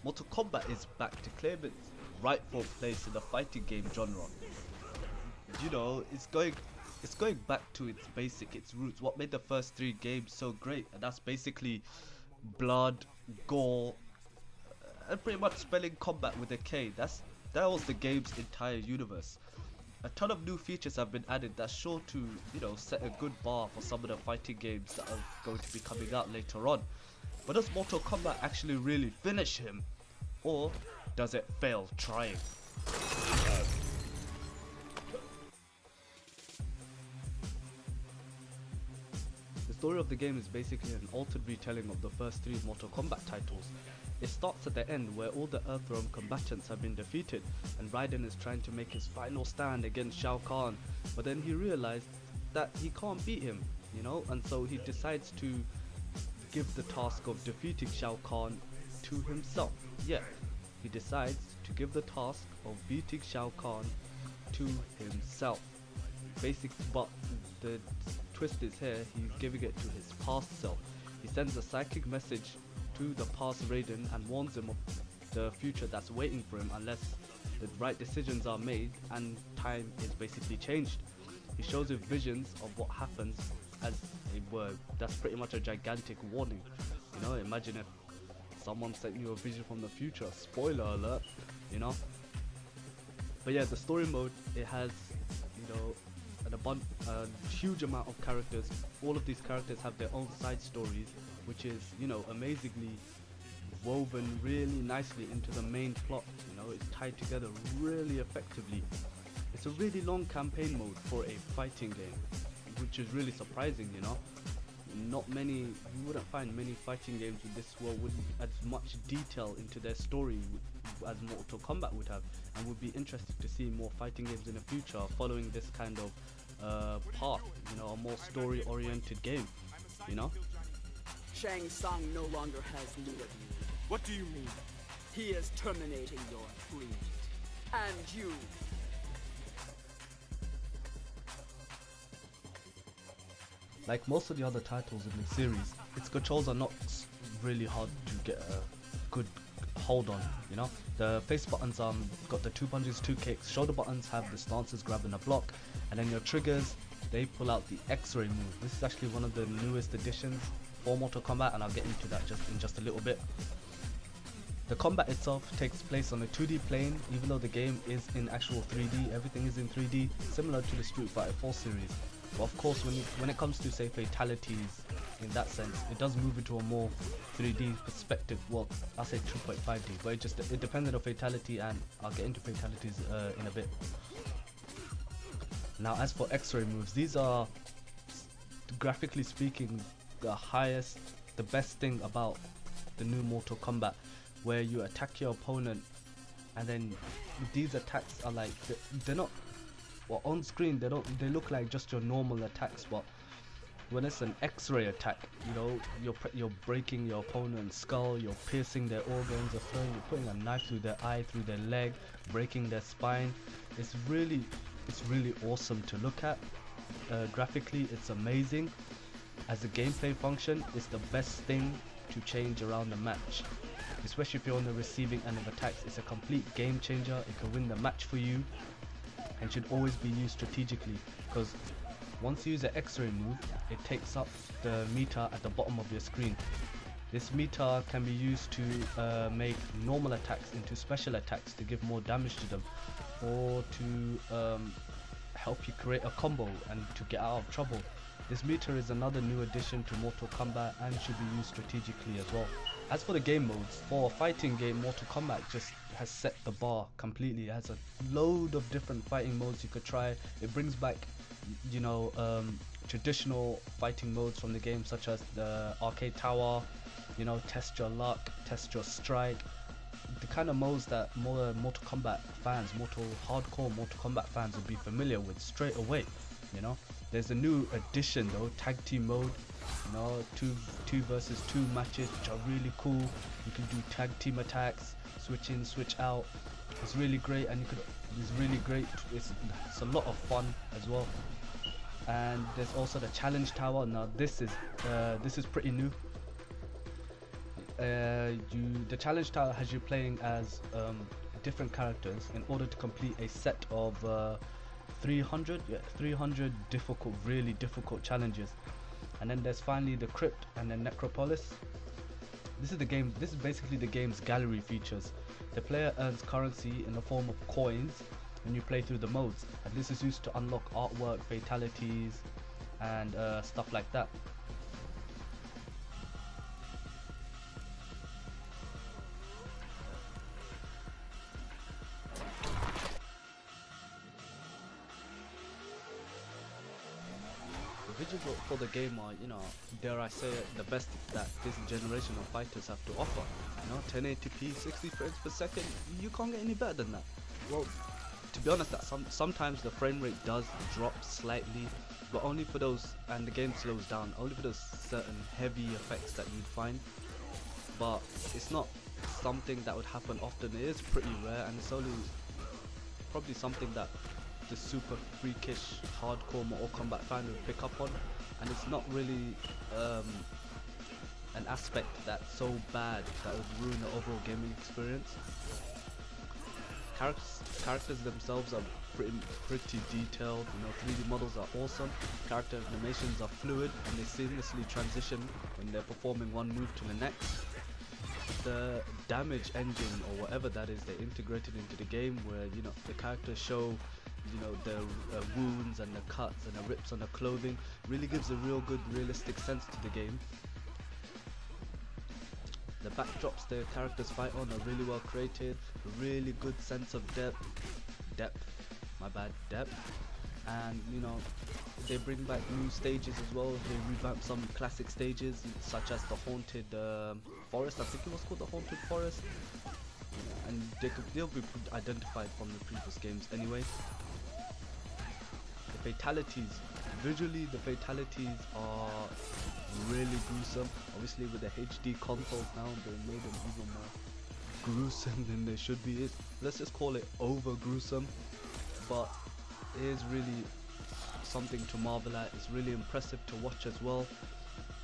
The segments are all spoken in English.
Mortal Kombat is back to claim its rightful place in the fighting game genre. You know, it's going back to its roots. What made the first three games so great, and that's basically blood, gore, and pretty much spelling combat with a K. That was the game's entire universe. A ton of new features have been added that's sure to, you know, set a good bar for some of the fighting games that are going to be coming out later on. But does Mortal Kombat actually really finish him? Or does it fail trying? The story of the game is basically an altered retelling of the first three Mortal Kombat titles. It starts at the end where all the Earthrealm combatants have been defeated and Raiden is trying to make his final stand against Shao Kahn, but then he realized that he can't beat him, you know, and so he decides to give the task of defeating Shao Kahn to himself. Yeah, he decides to give the task of beating Shao Kahn to himself. But the twist is here, he's giving it to his past self. He sends a psychic message to the past Raiden and warns him of the future that's waiting for him unless the right decisions are made and time is basically changed. He shows him visions of what happens as it were. That's pretty much a gigantic warning. You know, imagine if someone sent you a vision from the future. Spoiler alert, you know. But yeah, the story mode, it has, you know, a huge amount of characters. All of these characters have their own side stories, which is, you know, amazingly woven really nicely into the main plot. You know, it's tied together really effectively. It's a really long campaign mode for a fighting game, which is really surprising, you know. You wouldn't find many fighting games with this well with as much detail into their story as Mortal Kombat would have, and would be interested to see more fighting games in the future following this kind of path, you know, a more story oriented game, you know. Shang Tsung no longer has need of you. What do you mean? He is terminating your breed. And you. Like most of the other titles in the series, its controls are not really hard to get a good hold on, you know. The face buttons got the 2 punches, 2 kicks, shoulder buttons have the stances grabbing a block, and then your triggers, they pull out the X-ray move. This is actually one of the newest additions for Mortal Kombat, and I'll get into that in just a little bit. The combat itself takes place on a 2D plane, even though the game is in actual 3D. Everything is in 3D, similar to the Street Fighter 4 series. But of course, when it comes to, say, fatalities, in that sense, it does move into a more 3D perspective. Well, I'll say 2.5D, but it depends on the fatality, and I'll get into fatalities in a bit. Now, as for X-ray moves, these are, graphically speaking, the best thing about the new Mortal Kombat, where you attack your opponent, and then these attacks are like, they're not, well, on screen they look like just your normal attacks, but when it's an X-ray attack, you know, you're breaking your opponent's skull, you're piercing their organs, you're putting a knife through their eye, through their leg, breaking their spine. It's really awesome to look at. Graphically, it's amazing. As a gameplay function, it's the best thing to change around the match, especially if you're on the receiving end of attacks. It's a complete game changer. It can win the match for you, and should always be used strategically, because once you use an X-ray move, it takes up the meter at the bottom of your screen. This meter can be used to make normal attacks into special attacks to give more damage to them, or to help you create a combo and to get out of trouble. This meter is another new addition to Mortal Kombat and should be used strategically as well. As for the game modes, for a fighting game, Mortal Kombat just has set the bar completely. It has a load of different fighting modes you could try. It brings back, you know, traditional fighting modes from the game, such as the arcade tower, you know, test your luck, test your strike, the kind of modes that more Mortal Kombat fans, hardcore Mortal Kombat fans would be familiar with straight away, you know. There's a new addition though, tag team mode, you know, two versus two matches, which are really cool. You can do tag team attacks, switch in, switch out. It's really great, and it's a lot of fun as well. And there's also the challenge tower. Now this is pretty new. The challenge tower has you playing as different characters in order to complete a set of 300 difficult, really difficult challenges. And then there's finally the crypt and then necropolis. This is basically the game's gallery features. The player earns currency in the form of coins when you play through the modes, and this is used to unlock artwork, fatalities, and stuff like that. The visuals for the game are, dare I say it, the best that this generation of fighters have to offer. 1080p, 60 frames per second, you can't get any better than that. Well, to be honest, that sometimes the frame rate does drop slightly, but only for those, and the game slows down, only for those certain heavy effects that you'd find. But it's not something that would happen often. It is pretty rare, and it's only probably something that the super freakish hardcore Mortal Kombat fan would pick up on, and it's not really an aspect that's so bad that would ruin the overall gaming experience. Characters themselves are pretty detailed. 3D models are awesome, character animations are fluid, and they seamlessly transition when they're performing one move to the next. The damage engine, or whatever that is, they integrated into the game, where the characters show the wounds and the cuts and the rips on the clothing, really gives a real good realistic sense to the game. The backdrops the characters fight on are really well created, a really good sense of depth, and they bring back new stages as well. They revamp some classic stages such as the haunted forest. I think it was called the haunted forest, and they'll be identified from the previous games anyway. The fatalities, visually the fatalities are really gruesome. Obviously with the HD consoles now, they made them even more gruesome than they should be. Let's just call it over gruesome, but it is really something to marvel at. It's really impressive to watch as well.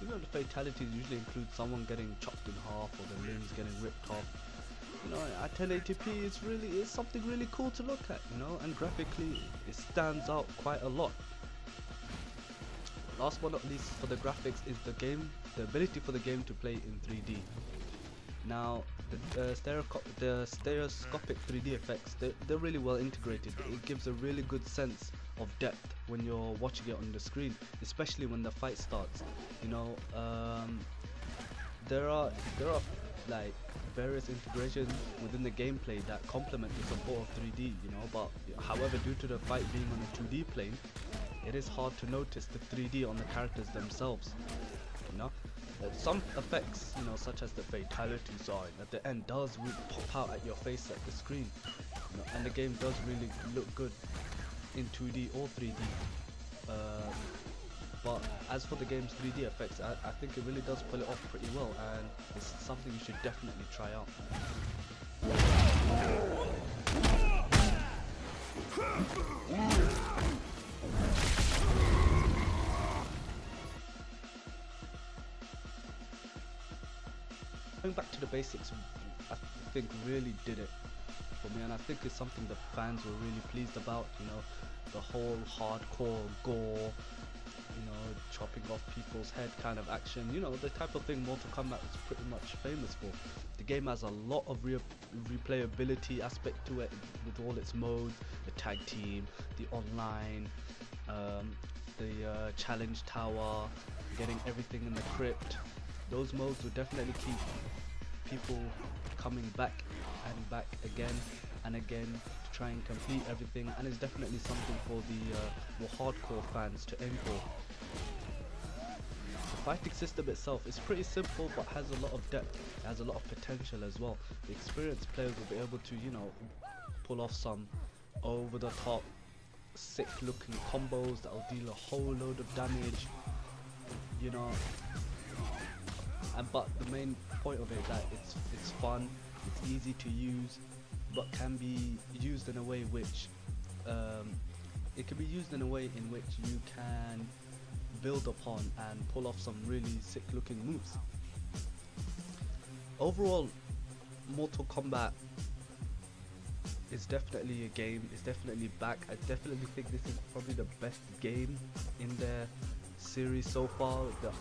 The fatalities usually include someone getting chopped in half or the limbs getting ripped off. At 1080p it's something really cool to look at, and graphically it stands out quite a lot. Last but not least, for the graphics is the ability for the game to play in 3D. Now the stereoscopic 3D effects, they're really well integrated. It gives a really good sense of depth when you're watching it on the screen, especially when the fight starts. There are like various integrations within the gameplay that complement the support of 3D, but however, due to the fight being on a 2D plane, it is hard to notice the 3D on the characters themselves. Some effects, such as the fatality sign at the end, does really pop out at your face at the screen, and the game does really look good in 2D or 3D. But as for the game's 3D effects, I think it really does pull it off pretty well, and it's something you should definitely try out. Going back to the basics, I think really did it for me, and I think it's something the fans were really pleased about. The whole hardcore gore, chopping off people's head kind of action, the type of thing Mortal Kombat is pretty much famous for. The game has a lot of replayability aspect to it, with all its modes, the tag team, the online, the challenge tower, getting everything in the crypt. Those modes will definitely keep people coming back and back again and again to try and complete everything, and it's definitely something for the more hardcore fans to aim for. The fighting system itself is pretty simple but has a lot of depth. It has a lot of potential as well. The experienced players will be able to, pull off some over the top sick looking combos that will deal a whole load of damage, but the main point of it is that it's fun, it's easy to use, but can be used in a way which it can be used in a way in which you can build upon and pull off some really sick looking moves. overall, Mortal Kombat is definitely a game. It's definitely back. I definitely think this is probably the best game in their series so far. They're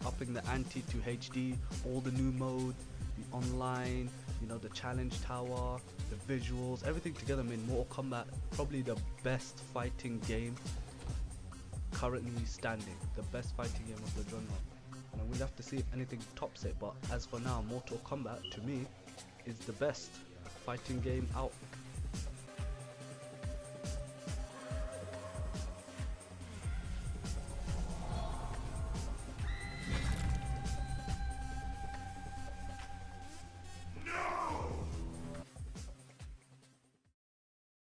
upping the ante to HD, all the new mode, the online, you know, the challenge tower, the visuals, everything together made Mortal Kombat probably the best fighting game currently standing, the best fighting game of the genre. And we'll have to see if anything tops it, but as for now, Mortal Kombat to me is the best fighting game out.